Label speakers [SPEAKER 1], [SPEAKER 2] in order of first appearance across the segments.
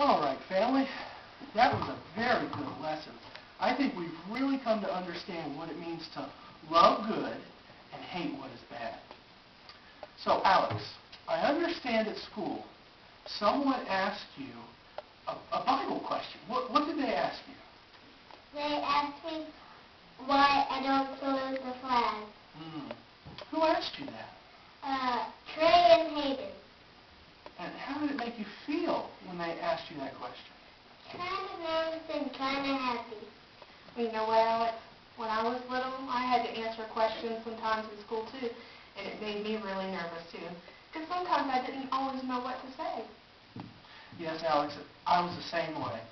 [SPEAKER 1] All right, family, that was a very good lesson. I think we've really come to understand what it means to love good and hate what is bad. So, Alex, I understand at school someone asked you a Bible question. What did they ask you?
[SPEAKER 2] They asked me why I don't salute the flag.
[SPEAKER 1] Who asked you that?
[SPEAKER 2] Trey and Hayden.
[SPEAKER 1] And how did it make you feel when they asked you that question?
[SPEAKER 2] Kind of nervous and kind of happy.
[SPEAKER 3] You know what, Alex? When I was little, I had to answer questions sometimes in school too, and it made me really nervous too, because sometimes I didn't always know what to say.
[SPEAKER 1] Yes, Alex, I was the same way.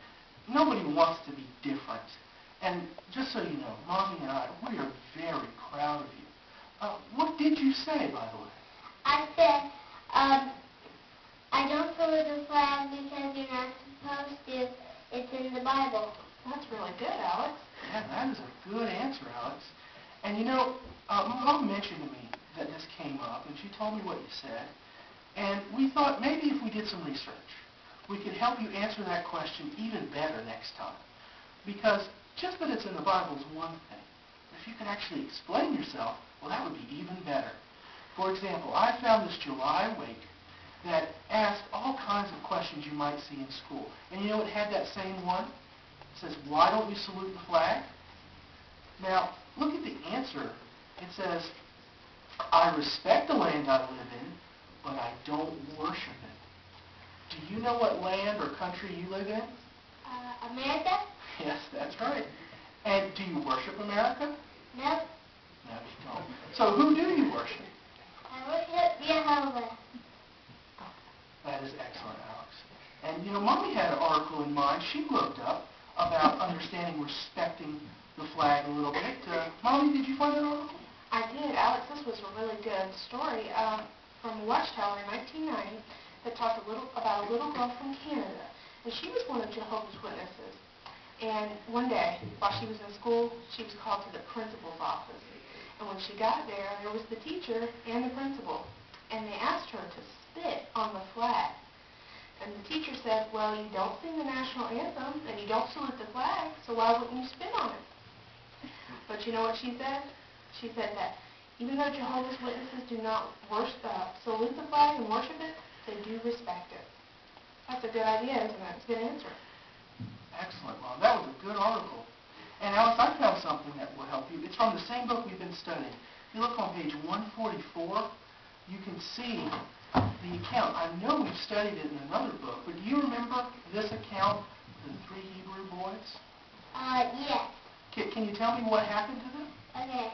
[SPEAKER 1] Nobody wants to be different. And just so you know, Mommy and I, we are very proud of you. What did you say, by the way?
[SPEAKER 2] I said, I don't salute the flag because you're not supposed to. It's in the Bible.
[SPEAKER 3] That's really good, Alex.
[SPEAKER 1] Yeah, that is a good answer, Alex. And you know, Mom mentioned to me that this came up, and she told me what you said. And we thought maybe if we did some research, we could help you answer that question even better next time. Because just that it's in the Bible is one thing. If you could actually explain yourself, well, that would be even better. For example, I found this July week that asked all kinds of questions you might see in school. And you know, it had that same one. It says, why don't you salute the flag? Now, look at the answer. It says, I respect the land I live in, but I don't worship it. Do you know what land or country you live in?
[SPEAKER 2] America?
[SPEAKER 1] Yes, that's right. And do you worship America?
[SPEAKER 2] No.
[SPEAKER 1] No, you don't. So who do you worship?
[SPEAKER 2] I worship Jehovah.
[SPEAKER 1] That is excellent, Alex. And you know, Mommy had an article in mind she looked up about understanding respecting the flag a little bit. Mommy, did you find that article?
[SPEAKER 3] I did, Alex. This was a really good story from a Watchtower in 1990 that talked about a little girl from Canada. And she was one of Jehovah's Witnesses. And one day, while she was in school, she was called to the principal's office. And when she got there, there was the teacher and the principal. And they asked her to spit on the flag. And the teacher said, well, you don't sing the national anthem, and you don't salute the flag, so why wouldn't you spit on it? But you know what she said? She said that even though Jehovah's Witnesses do not salute the flag and worship it, they do respect it. That's a good idea, isn't it? It's a good answer.
[SPEAKER 1] Excellent, Mom. That was a good article. And Alice, I found something that will help you. It's from the same book we've been studying. If you look on page 144, you can see the account. I know we've studied it in another book, but do you remember this account, the 3 Hebrew boys?
[SPEAKER 2] Yes.
[SPEAKER 1] Can you tell me what happened to them?
[SPEAKER 2] Okay.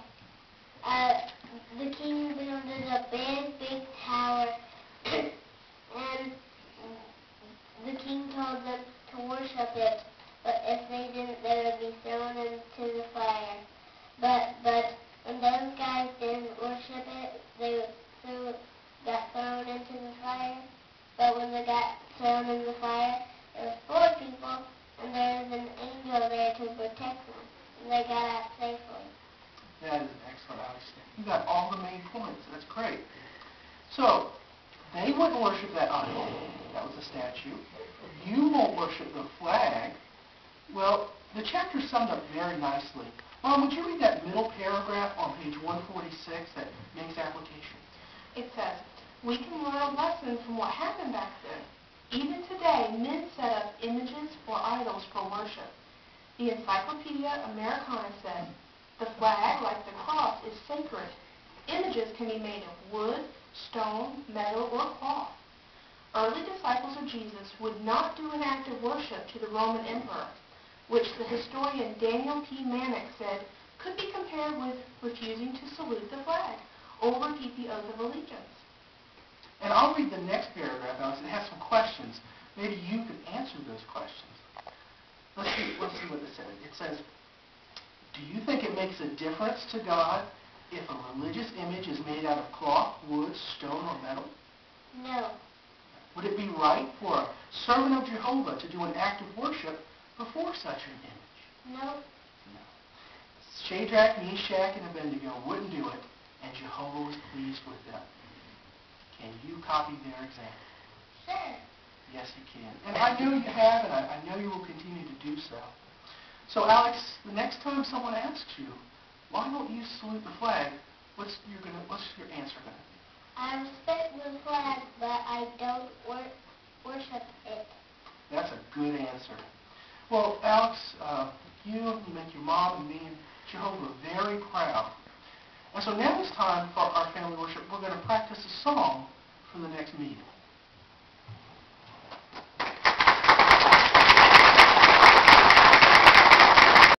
[SPEAKER 2] The king builded a big tower, and the king told them to worship it, but if they didn't, they would be thrown into the fire. But when those guys didn't worship it, they got thrown into the fire. But when they got thrown in the fire, there was 4 people, and there was an angel there to protect them, and they got out safely.
[SPEAKER 1] That is excellent, Alex. You got all the main points. That's great. So, they wouldn't worship that idol. That was a statue. You won't worship the flag. Well, the chapter summed up very nicely. Mom, would you read that middle paragraph on page 146 that makes application?
[SPEAKER 3] It says, we can learn a lesson from what happened back then. Even today, men set up images or idols for worship. The Encyclopedia Americana said, the flag, like the cross, is sacred. Images can be made of wood, stone, metal, or cloth. Early disciples of Jesus would not do an act of worship to the Roman emperor, which the historian Daniel P. Manick said could be compared with refusing to salute the flag or repeat the oath of allegiance.
[SPEAKER 1] And I'll read the next paragraph, Alex. It has some questions. Maybe you could answer those questions. Let's see what it says. It says, do you think it makes a difference to God if a religious image is made out of cloth, wood, stone, or metal?
[SPEAKER 2] No.
[SPEAKER 1] Would it be right for a servant of Jehovah to do an act of worship before such an image?
[SPEAKER 2] No.
[SPEAKER 1] No. Shadrach, Meshach, and Abednego wouldn't do it, and Jehovah was pleased with them. Can you copy their example?
[SPEAKER 2] Sure.
[SPEAKER 1] Yes, He can. And I know you have, and I know you will continue to do so. So, Alex, the next time someone asks you, why don't you salute the flag, what's your answer going to be?
[SPEAKER 2] I respect the flag, but I don't worship it.
[SPEAKER 1] That's a good answer. Well, Alex, you make your mom and me and Jehovah very proud. And so now it's time for our family worship. We're going to practice a song for the next meeting.